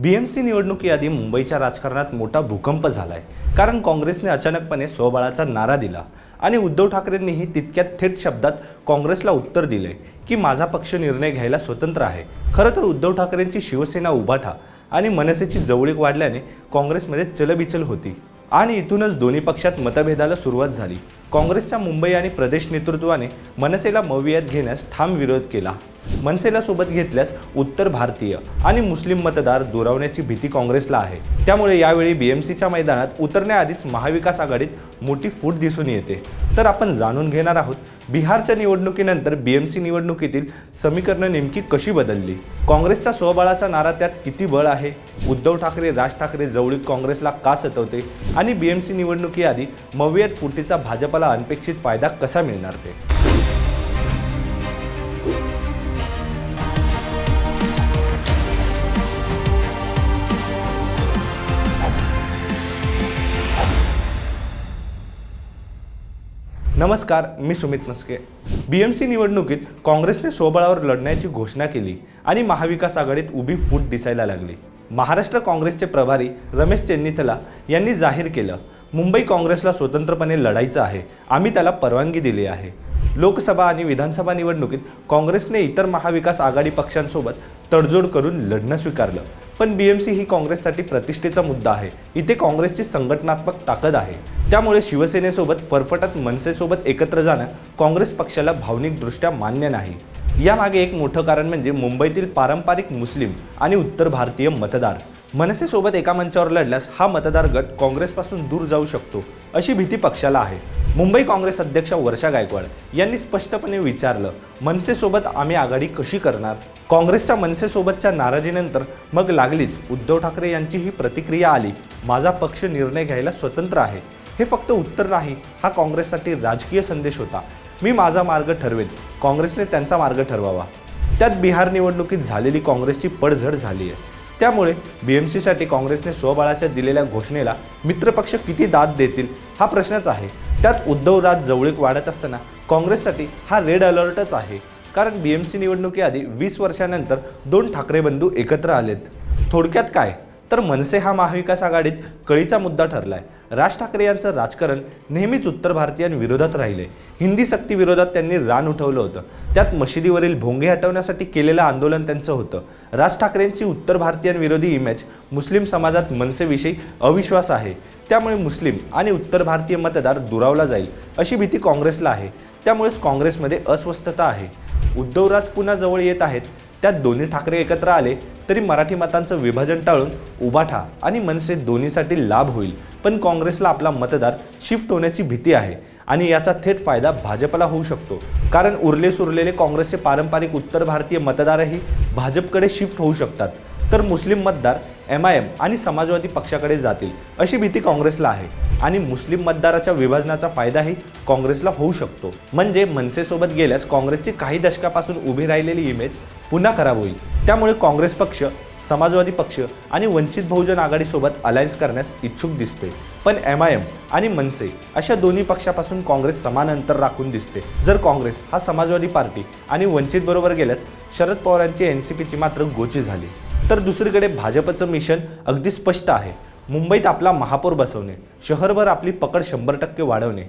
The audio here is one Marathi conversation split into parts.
बीएमसी निवडणुकीआधी मुंबईच्या राजकारणात मोठा भूकंप झालाय, कारण काँग्रेसने अचानकपणे स्वबळाचा नारा दिला आणि उद्धव ठाकरेंनीही तितक्यात थेट शब्दात काँग्रेसला उत्तर दिले की माझा पक्ष निर्णय घ्यायला स्वतंत्र आहे। खरं तर उद्धव ठाकरेंची शिवसेना उभाठा आणि मनसेची जवळीक वाढल्याने काँग्रेसमध्ये चलबिचल होती आणि इथूनच दोन्ही पक्षात मतभेदाला सुरुवात झाली। काँग्रेसच्या मुंबई आणि प्रदेश नेतृत्वाने मनसेला मवियात घेण्यास ठाम विरोध केला। मनसेला सोबत घेतल्यास उत्तर भारतीय आणि मुस्लिम मतदार दुरावण्याची भीती काँग्रेसला आहे। त्यामुळे यावेळी बीएमसीच्या मैदानात उतरण्याआधीच महाविकास आघाडीत मोठी फूट दिसून येते। तर आपण जाणून घेणार आहोत बिहारच्या निवडणुकीनंतर बीएमसी निवडणुकीतील समीकरणं नेमकी कशी बदलली, काँग्रेसचा स्वबळाचा नारा त्यात किती बळ आहे, उद्धव ठाकरे राज ठाकरे जवळीक काँग्रेसला का सतवते आणि बीएमसी निवडणुकीआधी मवियात फुटीचा भाजपला अनपेक्षित फायदा कसा मिळणार ते। नमस्कार, मी सुमित मस्के। बीएमसी निवडणुकीत काँग्रेसने स्वबळावर लढण्याची घोषणा केली आणि महाविकास आघाडीत उभी फूट दिसायला लागली। महाराष्ट्र काँग्रेसचे प्रभारी रमेश चेन्निथला यांनी जाहीर केलं, मुंबई काँग्रेसला स्वतंत्रपणे लढायचं आहे, आम्ही त्याला परवानगी दिली आहे। लोकसभा आणि विधानसभा निवडणुकीत काँग्रेसने इतर महाविकास आघाडी पक्षांसोबत तडजोड करून लढणं स्वीकारलं, पण बीएमसी ही काँग्रेससाठी प्रतिष्ठेचा मुद्दा आहे। इथे काँग्रेसची संघटनात्मक ताकद आहे, त्यामुळे शिवसेनेसोबत फरफटत मनसेसोबत एकत्र जाणं काँग्रेस पक्षाला भावनिकदृष्ट्या मान्य नाही। यामागे एक मोठं कारण म्हणजे मुंबईतील पारंपरिक मुस्लिम आणि उत्तर भारतीय मतदार। मनसेसोबत एका मंचावर लढल्यास हा मतदार गट काँग्रेसपासून दूर जाऊ शकतो अशी भीती पक्षाला आहे। मुंबई काँग्रेस अध्यक्ष वर्षा गायकवाड यांनी स्पष्टपणे विचारलं, मनसेसोबत आम्ही आघाडी कशी करणार। काँग्रेसच्या मनसेसोबतच्या नाराजीनंतर मग लागलीच उद्धव ठाकरे यांची ही प्रतिक्रिया आली, माझा पक्ष निर्णय घ्यायला स्वतंत्र आहे। हे फक्त उत्तर नाही, हा काँग्रेससाठी राजकीय संदेश होता। मी माझा मार्ग ठरवेन, काँग्रेसने त्यांचा मार्ग ठरवावा। त्यात बिहार निवडणुकीत झालेली काँग्रेसची पडझड झाली आहे। त्यामुळे बीएमसीसाठी काँग्रेसने स्वबळाच्या दिलेल्या घोषणेला मित्रपक्ष किती दाद देतील हा प्रश्नच आहे। त्यात उद्धव राज जवळीक वाढत असताना काँग्रेससाठी हा रेड अलर्टच आहे, कारण बीएमसी निवडणुकीआधी 20 वर्षांनंतर दोन ठाकरे बंधू एकत्र आलेत। थोडक्यात काय तर मनसे हा महाविकास आघाडीत कळीचा मुद्दा ठरलाय। राज ठाकरे यांचं राजकारण नेहमीच उत्तर भारतीयांविरोधात राहिले। हिंदी सक्ती विरोधात त्यांनी रान उठवलं होतं, त्यात मशिदीवरील भोंगे हटवण्यासाठी केलेलं आंदोलन त्यांचं होतं। राज ठाकरेंची उत्तर भारतीयांविरोधी इमेज मुस्लिम समाजात मनसेविषयी अविश्वास आहे, त्यामुळे मुस्लिम आणि उत्तर भारतीय मतदार दुरावला जाईल अशी भीती काँग्रेसला आहे। त्यामुळेच काँग्रेसमध्ये अस्वस्थता आहे। उद्धवराज पुन्हा जवळ येत आहेत, त्यात दोन्ही ठाकरे एकत्र आले तरी मराठी मतांचं विभाजन टाळून उभाठा आणि मनसे दोन्हीसाठी लाभ होईल, पण काँग्रेसला आपला मतदार शिफ्ट होण्याची भीती आहे आणि याचा थेट फायदा भाजपला होऊ शकतो, कारण उरले सुरलेले काँग्रेसचे पारंपरिक उत्तर भारतीय मतदारही भाजपकडे शिफ्ट होऊ शकतात, तर मुस्लिम मतदार MIM आणि समाजवादी पक्षाकडे जातील अशी भीती काँग्रेसला आहे आणि मुस्लिम मतदाराच्या विभाजनाचा फायदाही काँग्रेसला होऊ शकतो। म्हणजे मनसेसोबत गेल्यास काँग्रेसची काही दशकापासून उभी राहिलेली इमेज पुन्हा खराब होईल। त्यामुळे काँग्रेस पक्ष समाजवादी पक्ष आणि वंचित बहुजन आघाडीसोबत अलायन्स करण्यास इच्छुक दिसते, पण MIM आणि मनसे अशा दोन्ही पक्षापासून काँग्रेस समान अंतर राखून दिसते। जर काँग्रेस हा समाजवादी पार्टी आणि वंचित बरोबर गेल्यास शरद पवारांची NCPची मात्र गोची झाली। तर दुसरीकडे भाजपचं मिशन अगदी स्पष्ट आहे, मुंबईत आपला महापौर बसवणे, शहरभर आपली पकड 100% वाढवणे।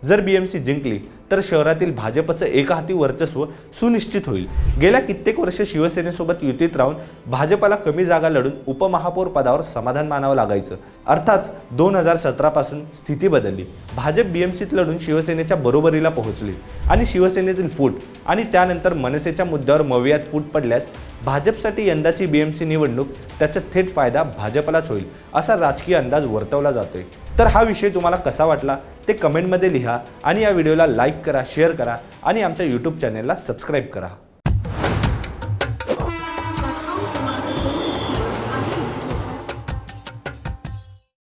जर बीएमसी जिंकली तर शहरातील भाजपचं एकहाती वर्चस्व सुनिश्चित होईल। गेल्या कित्येक वर्ष शिवसेनेसोबत युतीत राहून भाजपला कमी जागा लढून उपमहापौर पदावर समाधान मानावं लागायचं। अर्थात 2017 पासून स्थिती बदलली, भाजप बीएमसीत लढून शिवसेनेच्या बरोबरीला पोहोचली आणि शिवसेनेतील फूट आणि त्यानंतर मनसेच्या मुद्द्यावर मवियात फूट पडल्यास भाजपसाठी यंदाची बीएमसी निवडणूक त्याचा थेट फायदा भाजपलाच होईल असा राजकीय अंदाज वर्तवला जातोय। तर हा विषय तुम्हाला कसा वाटला ते कमेंटमध्ये लिहा आणि या व्हिडिओला लाईक करा, शेअर करा आणि आमच्या YouTube चॅनेलला सबस्क्राईब करा।